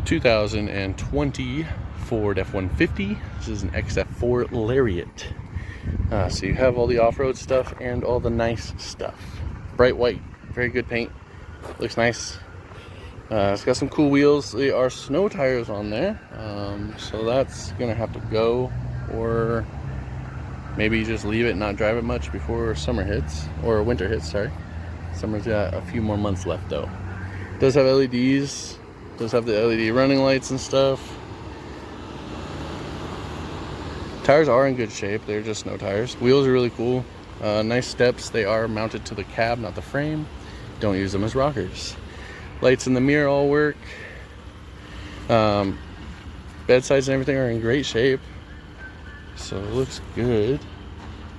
2020 Ford F-150. This is an XF4 Lariat. So you have all the off-road stuff and all the nice stuff. Bright white, very good paint. Looks nice. It's got some cool wheels. They are snow tires on there, so that's gonna have to go, or maybe just leave it and not drive it much before summer hits, or winter hits, sorry. Summer's got a few more months left though. It does have LEDs, does have the LED running lights and stuff. Tires are in good shape, they're just snow tires. Wheels are really cool. Nice steps. They are mounted to the cab, not the frame. Don't use them as rockers. Lights in the mirror all work. Bedsides and everything are in great shape, so it looks good.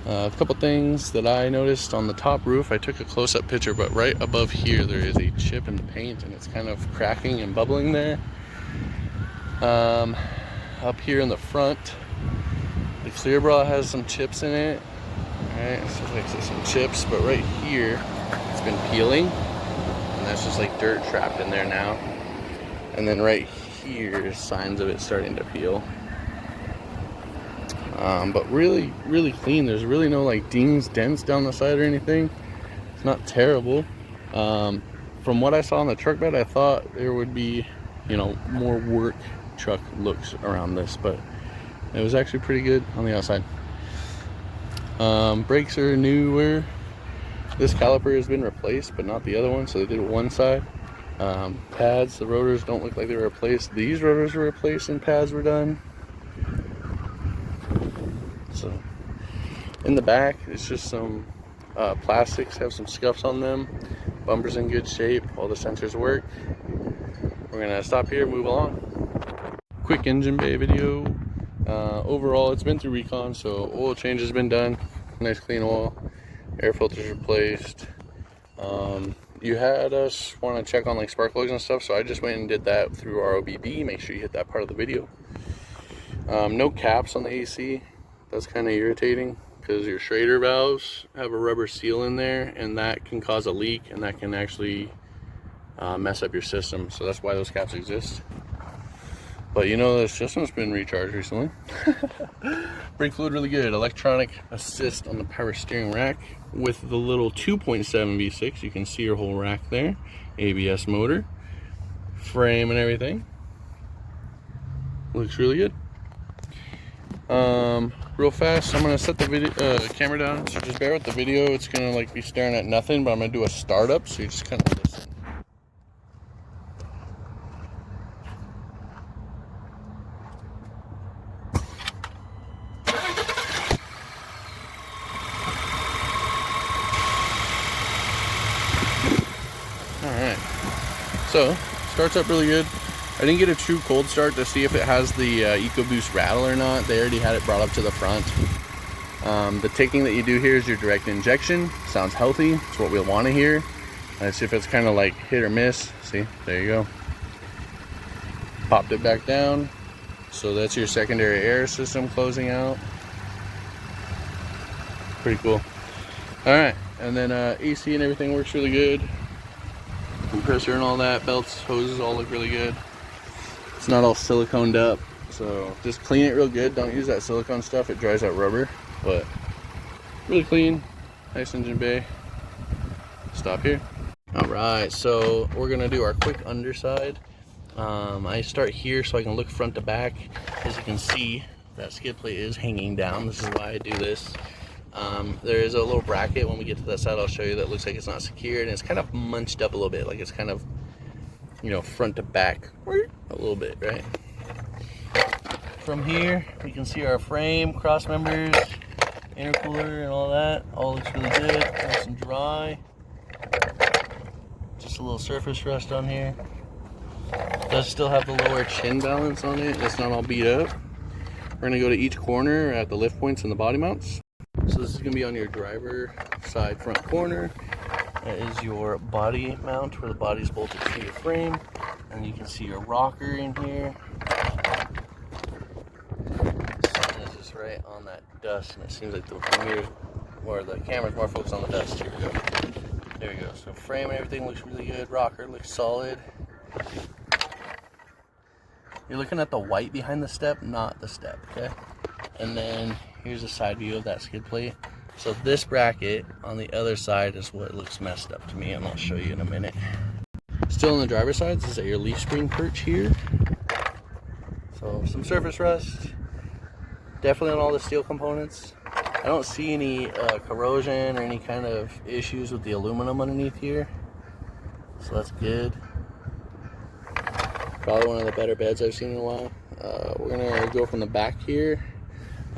A couple things that I noticed on the top roof. I took a close-up picture, but right above here there is a chip in the paint and it's kind of cracking and bubbling there. Up here in the front, the clear bra has some chips in it. Alright, so like some chips, but right here it's been peeling, and that's just like dirt trapped in there now. And then right here, signs of it starting to peel. But really clean. There's really no like dings, dents down the side or anything. It's not terrible. From what I saw on the truck bed, I thought there would be, you know, more work truck looks around this, but it was actually pretty good on the outside. Brakes are newer. This caliper has been replaced, but not the other one, so they did it one side. Pads, the rotors don't look like they were replaced. These rotors were replaced and pads were done. So in the back, it's just some plastics, have some scuffs on them. Bumper's in good shape, all the sensors work. We're gonna stop here, move along. Quick engine bay video. Overall, it's been through recon, so oil change has been done. Nice clean oil. Air filters replaced. You had us want to check on like spark plugs and stuff, so I just went and did that through ROBD. Make sure you hit that part of the video. No caps on the AC. That's kind of irritating because your Schrader valves have a rubber seal in there, and that can cause a leak, and that can actually mess up your system. So that's why those caps exist. But you know, the system's been recharged recently. Brake fluid really good. Electronic assist on the power steering rack with the little 2.7 V6. You can see your whole rack there. ABS motor, frame and everything. Looks really good. Real fast, I'm gonna set the video camera down, so just bear with the video. It's gonna like be staring at nothing, but I'm gonna do a startup, so you just kind of listen. Alright, so starts up really good. I didn't get a true cold start to see if it has the EcoBoost rattle or not. They already had it brought up to the front. The ticking that you do here is your direct injection. Sounds healthy. It's what we want to hear. Let's see if it's kind of like hit or miss. See, there you go. Popped it back down. So that's your secondary air system closing out. Pretty cool. Alright, and then AC and everything works really good. Compressor and all that, belts, hoses all look really good. It's not all siliconed up, so just clean it real good. Don't use that silicone stuff, it dries out rubber, but really clean. Nice engine bay. Stop here. Alright, so we're gonna do our quick underside. I start here so I can look front to back. As you can see, that skid plate is hanging down. This is why I do this. There is a little bracket when we get to that side, I'll show you, that looks like it's not secured, and it's kind of munched up a little bit, like it's kind of, you know, front to back a little bit, right? From here we can see our frame, cross members, intercooler and all that. All looks really good, nice and dry. Just a little surface rust on here. It does still have the lower chin balance on it. It's not all beat up. We're gonna go to each corner at the lift points and the body mounts. So this is going to be on your driver side front corner. That is your body mount where the body is bolted to your frame. And you can see your rocker in here. Sun is just right on that dust, and it seems like the mirror or the camera's more focused on the dust. Here we go. There we go. So frame and everything looks really good. Rocker looks solid. You're looking at the white behind the step, not the step, okay? And then here's a side view of that skid plate. So this bracket on the other side is what looks messed up to me, and I'll show you in a minute. Still on the driver's side, this is at your leaf spring perch here. So some surface rust, definitely on all the steel components. I don't see any corrosion or any kind of issues with the aluminum underneath here, so that's good. Probably one of the better beds I've seen in a while. We're gonna go from the back here.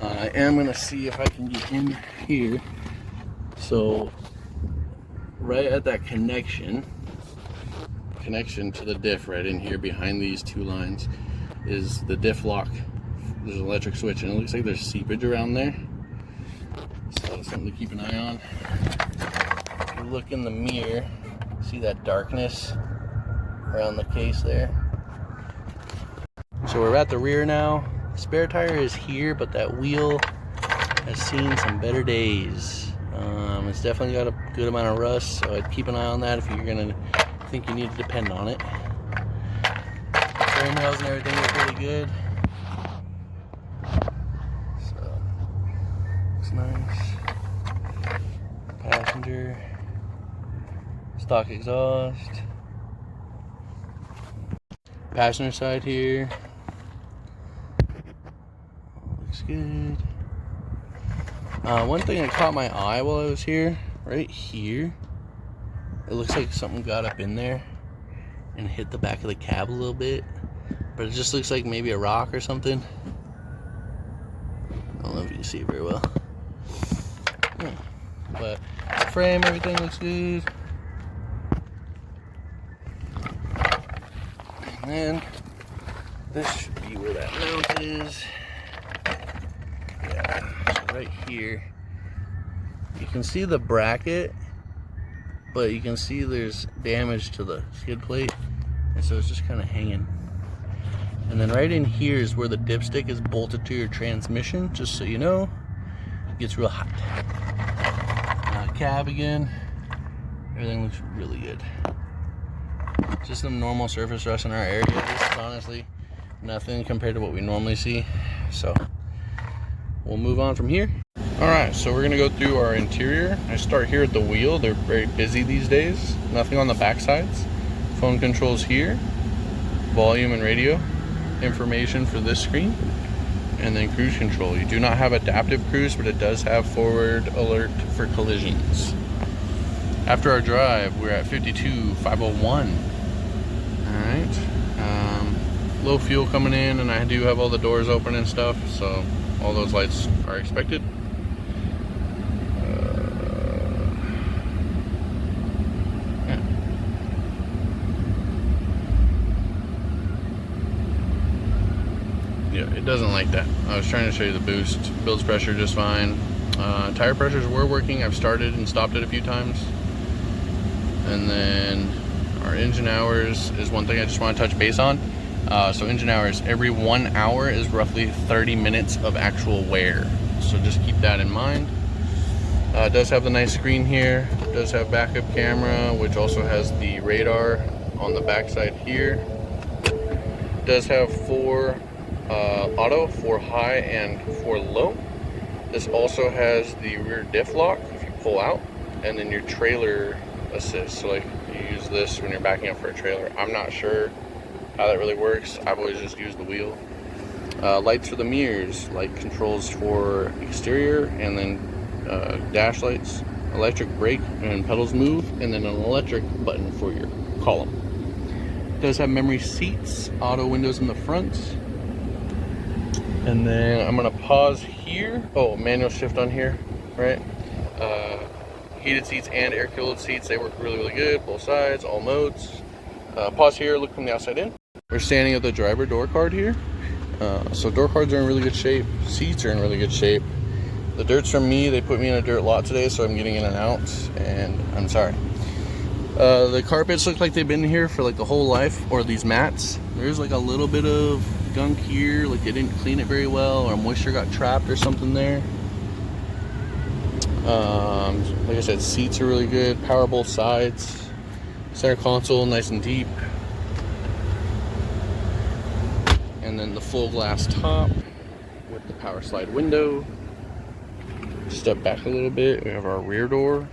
I am gonna see if I can get in here. So right at that connection to the diff, right in here behind these two lines, is the diff lock. There's an electric switch, and it looks like there's seepage around there, so that's something to keep an eye on. If you look in the mirror, see that darkness around the case there. So we're at the rear now. Spare tire is here, but that wheel has seen some better days. It's definitely got a good amount of rust, so I'd keep an eye on that if you're gonna think you need to depend on it. Frame rails and everything look really good. So, looks nice. Passenger. Stock exhaust. Passenger side here. Looks good. One thing that caught my eye while I was here, right here, it looks like something got up in there and hit the back of the cab a little bit, but it just looks like maybe a rock or something. I don't know if you can see it very well. But the frame, everything looks good. And then this should be where that mount is. Yeah, so right here. You can see the bracket, but you can see there's damage to the skid plate, and so it's just kind of hanging. And then right in here is where the dipstick is bolted to your transmission, just so you know. It gets real hot. Cab again, everything looks really good. Just some normal surface rust in our area. This is honestly nothing compared to what we normally see, so we'll move on from here. Alright, so we're gonna go through our interior. I start here at the wheel. They're very busy these days. Nothing on the back sides. Phone controls here, volume and radio, information for this screen, and then cruise control. You do not have adaptive cruise, but it does have forward alert for collisions. After our drive, we're at 52,501. Alright, low fuel coming in, and I do have all the doors open and stuff, so all those lights are expected. Yeah, it doesn't like that. I was trying to show you the boost. Builds pressure just fine. Tire pressures were working. I've started and stopped it a few times. And then our engine hours is one thing I just want to touch base on. So engine hours, every 1 hour is roughly 30 minutes of actual wear. So just keep that in mind. It does have the nice screen here. It does have backup camera, which also has the radar on the backside here. It does have 4 auto, 4 high and 4 low. This also has the rear diff lock if you pull out, and then your trailer assist. So like you use this when you're backing up for a trailer. I'm not sure how that really works. I've always just used the wheel. Lights for the mirrors, light controls for exterior, and then dash lights, electric brake and pedals move, and then an electric button for your column. It does have memory seats, auto windows in the front. And then I'm gonna pause here. Oh, manual shift on here, right? Heated seats and air cooled seats, they work really, really good, both sides, all modes. Pause here, look from the outside in. We're standing at the driver door card here. So door cards are in really good shape, seats are in really good shape. The dirt's from me. They put me in a dirt lot today, so I'm getting in and out, and I'm sorry. The carpets look like they've been here for like the whole life, or these mats. There's like a little bit of gunk here, like they didn't clean it very well, or moisture got trapped or something there. Like I said, seats are really good, power both sides. Center console nice and deep. and then the full glass top with the power slide window. Step back a little bit, we have our rear door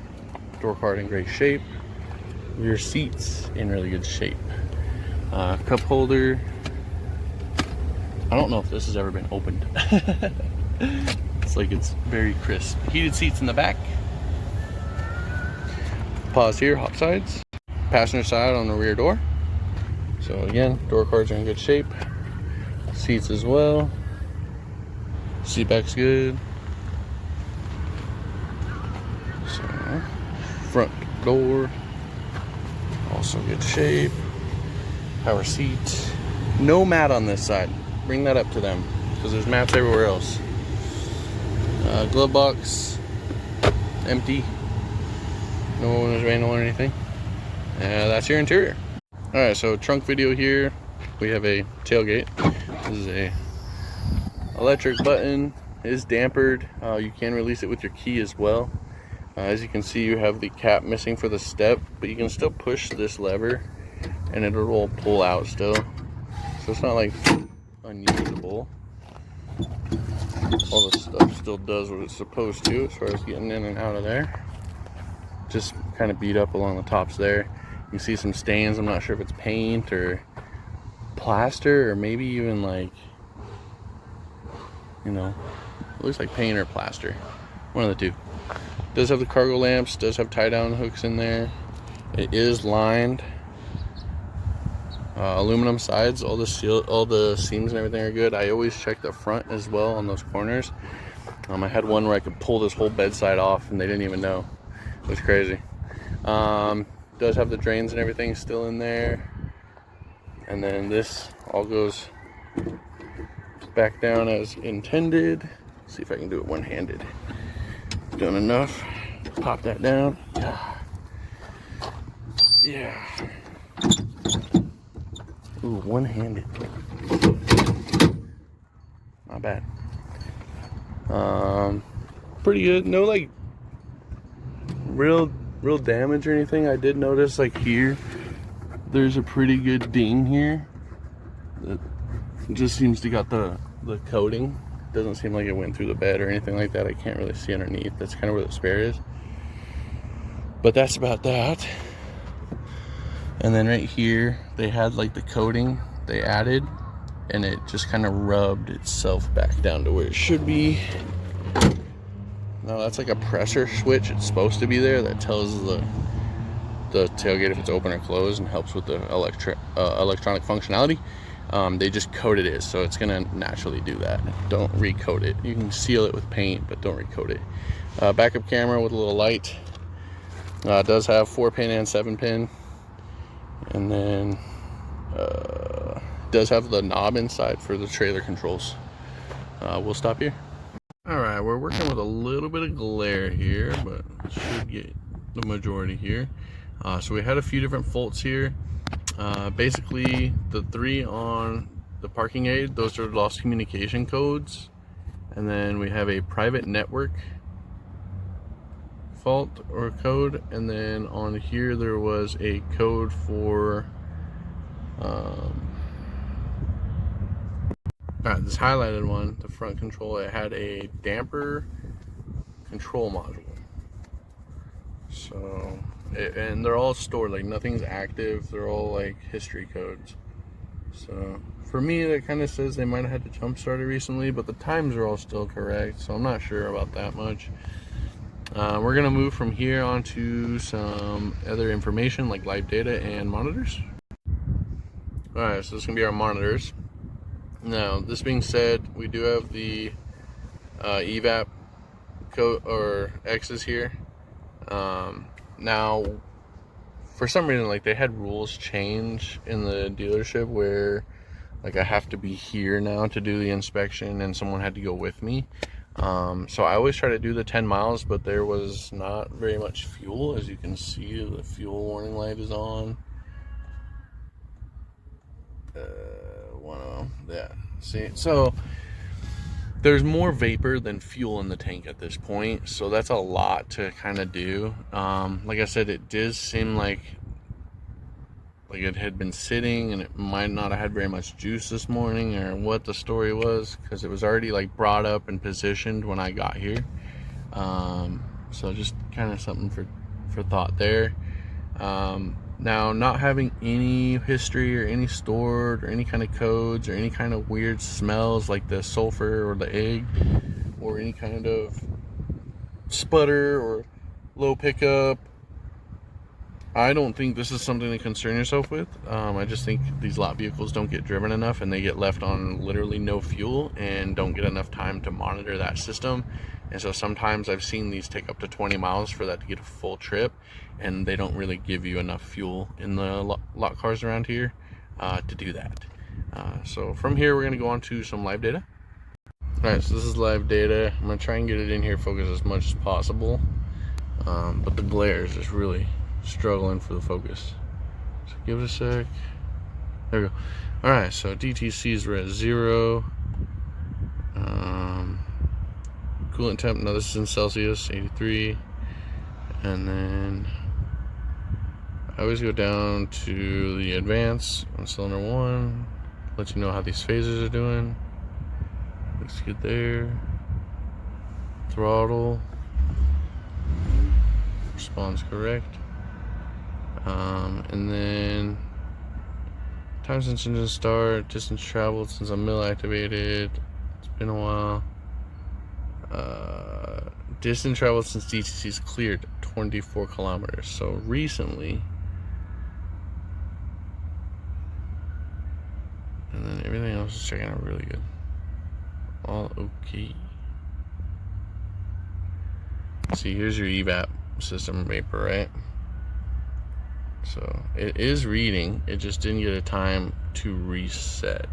card in great shape, rear seats in really good shape, cup holder. I don't know if this has ever been opened. It's like it's very crisp. Heated seats in the back. Pause here, hop sides. Passenger side on the rear door. So again, door cards are in good shape. Seats as well. Seat back's good. So front door, also good shape. Power seat. No mat on this side. Bring that up to them, because there's mats everywhere else. Glove box, empty. No owner's manual or anything. That's your interior. Alright, so trunk video here. We have a tailgate. This is a electric button. It is dampered. You can release it with your key as well. As you can see, you have the cap missing for the step, but you can still push this lever and it will pull out still. So it's not like unusable. All the stuff still does what it's supposed to as far as getting in and out of there. Just kind of beat up along the tops there. You can see some stains. I'm not sure if it's paint or plaster, or maybe even like, you know, it looks like paint or plaster. One of the two. Does have the cargo lamps, does have tie down hooks in there. It is lined. Aluminum sides, all the seams and everything are good. I always check the front as well on those corners. I had one where I could pull this whole bedside off and they didn't even know. It was crazy. Does have the drains and everything still in there. And then this all goes back down as intended. Let's see if I can do it one-handed. Done enough. Pop that down. Yeah. Ooh, one-handed. Not bad. Pretty good. No like real damage or anything. I did notice like here there's a pretty good ding here. It just seems to got the coating. Doesn't seem like it went through the bed or anything like that. I can't really see underneath. That's kind of where the spare is. But that's about that. And then right here, they had like the coating they added, and it just kind of rubbed itself back down to where it should be. Now that's like a pressure switch. It's supposed to be there that tells the tailgate if it's open or closed and helps with the electronic functionality. They just coated it, so it's gonna naturally do that. Don't recoat it. You can seal it with paint, but don't recoat it. Backup camera with a little light. It does have 4-pin and 7-pin, and then does have the knob inside for the trailer controls. We'll stop here. All right, we're working with a little bit of glare here, but should get the majority here. So we had a few different faults here. Basically, the 3 on the parking aid, those are lost communication codes. And then we have a private network fault or code. And then on here, there was a code for this highlighted one, the front control. It had a damper control module. So, and they're all stored, like nothing's active. They're all like history codes. So for me, that kind of says they might have had to jump start it recently, but the times are all still correct. So I'm not sure about that much. We're gonna move from here on to some other information like live data and monitors. All right, so this is gonna be our monitors. Now, this being said, we do have the evap code or X's here. Now, for some reason, like they had rules change in the dealership where like I have to be here now to do the inspection and someone had to go with me. So I always try to do the 10 miles, but there was not very much fuel. As you can see, the fuel warning light is on. One of them, yeah. See, so there's more vapor than fuel in the tank at this point, so that's a lot to kind of do. Like I said, it does seem like like it had been sitting and it might not have had very much juice this morning, or what the story was, because it was already like brought up and positioned when I got here. So just kind of something for thought there. Now, not having any history or any stored or any kind of codes or any kind of weird smells like the sulfur or the egg or any kind of sputter or low pickup, I don't think this is something to concern yourself with. I just think these lot vehicles don't get driven enough, and they get left on literally no fuel and don't get enough time to monitor that system. And so sometimes I've seen these take up to 20 miles for that to get a full trip, and they don't really give you enough fuel in the lot cars around here to do that. So from here, we're gonna go on to some live data. All right, so this is live data. I'm gonna try and get it in here focused as much as possible, but the glare is just really struggling for the focus. So give it a sec. There we go. All right, so DTCs were at 0. Coolant temp, now this is in Celsius, 83. And then I always go down to the advance on cylinder 1, let you know how these phasers are doing. Looks good there. Throttle responds correct. And then time since engine start, distance traveled since I'm mill activated. It's been a while. Distance traveled since DTC's cleared, 24 kilometers. So recently. And then everything else is checking out really good. All okay. See, here's your evap system vapor, right? So it is reading, it just didn't get a time to reset.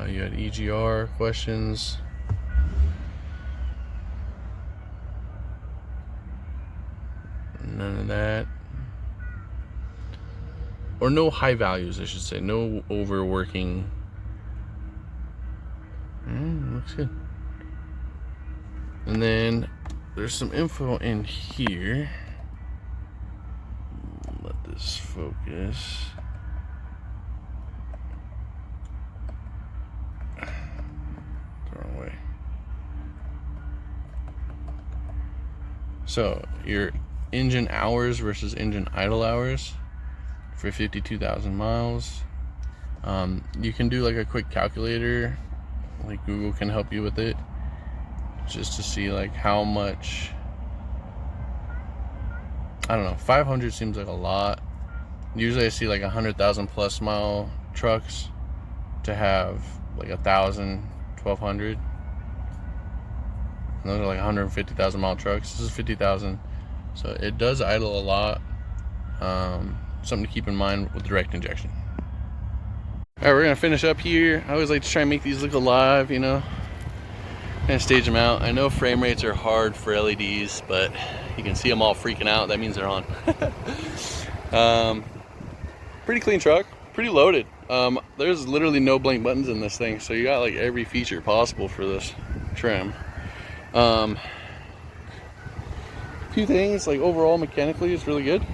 You had EGR questions. None of that. Or no high values, I should say. No overworking. Looks good. And then there's some info in here. Let this focus. The wrong way. So your engine hours versus engine idle hours for 52,000 miles. You can do like a quick calculator, like Google can help you with it, just to see like how much. I don't know, 500 seems like a lot. Usually I see like 100,000 plus mile trucks to have like 1,000, 1,200. And those are like 150,000 mile trucks. This is 50,000, so it does idle a lot. Something to keep in mind with direct injection. All right, we're gonna finish up here. I always like to try and make these look alive, you know, and stage them out. I know frame rates are hard for LEDs, but you can see them all freaking out. That means they're on. Pretty clean truck, pretty loaded. There's literally no blank buttons in this thing, so you got like every feature possible for this trim. A few things, like overall mechanically it's really good.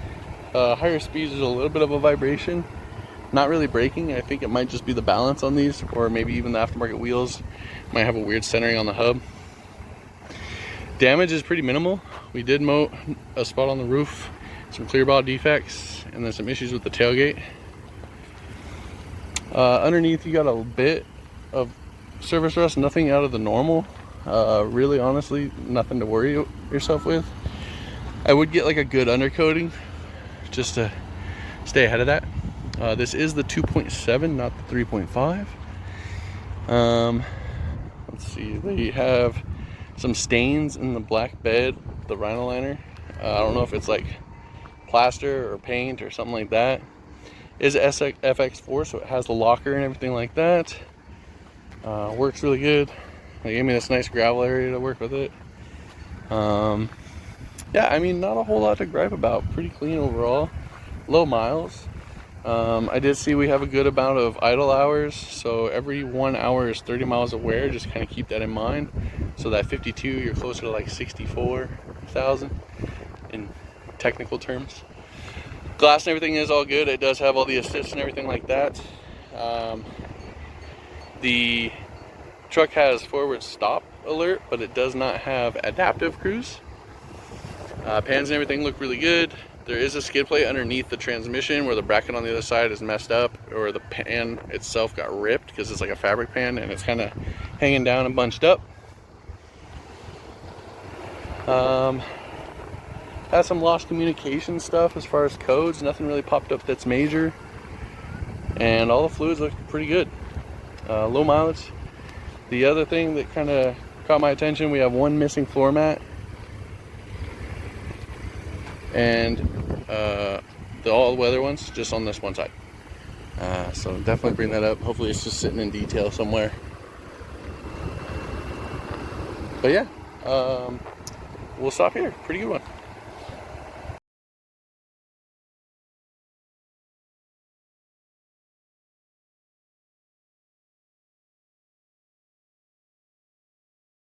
Higher speeds, there's a little bit of a vibration. Not really braking. I think it might just be the balance on these, or maybe even the aftermarket wheels might have a weird centering on the hub. Damage is pretty minimal. We did moat a spot on the roof, some clear ball defects, and then some issues with the tailgate. Underneath you got a bit of surface rust, nothing out of the normal. Really, honestly, nothing to worry yourself with. I would get like a good undercoating just to stay ahead of that. This is the 2.7, not the 3.5. Let's see, they have some stains in the black bed, the Rhin-O-Liner. I don't know if it's like plaster or paint or something like that. It is FX4, so it has the locker and everything like that. Works really good. They gave me this nice gravel area to work with it. Yeah, I mean, not a whole lot to gripe about. Pretty clean overall. Low miles. I did see we have a good amount of idle hours, so every 1 hour is 30 miles of wear. Just kind of keep that in mind. So that 52, you're closer to like 64,000. in technical terms. Glass and everything is all good. It does have all the assists and everything like that. The truck has forward stop alert, but it does not have adaptive cruise. Pans and everything look really good. There is a skid plate underneath the transmission where the bracket on the other side is messed up, or the pan itself got ripped because it's like a fabric pan and it's kind of hanging down and bunched up. Has some lost communication stuff as far as codes. Nothing really popped up that's major, and all the fluids look pretty good. Low mileage. The other thing that kind of caught my attention, we have one missing floor mat, and the all-weather ones just on this one side. So definitely bring that up. Hopefully it's just sitting in detail somewhere. But yeah, we'll stop here. Pretty good one.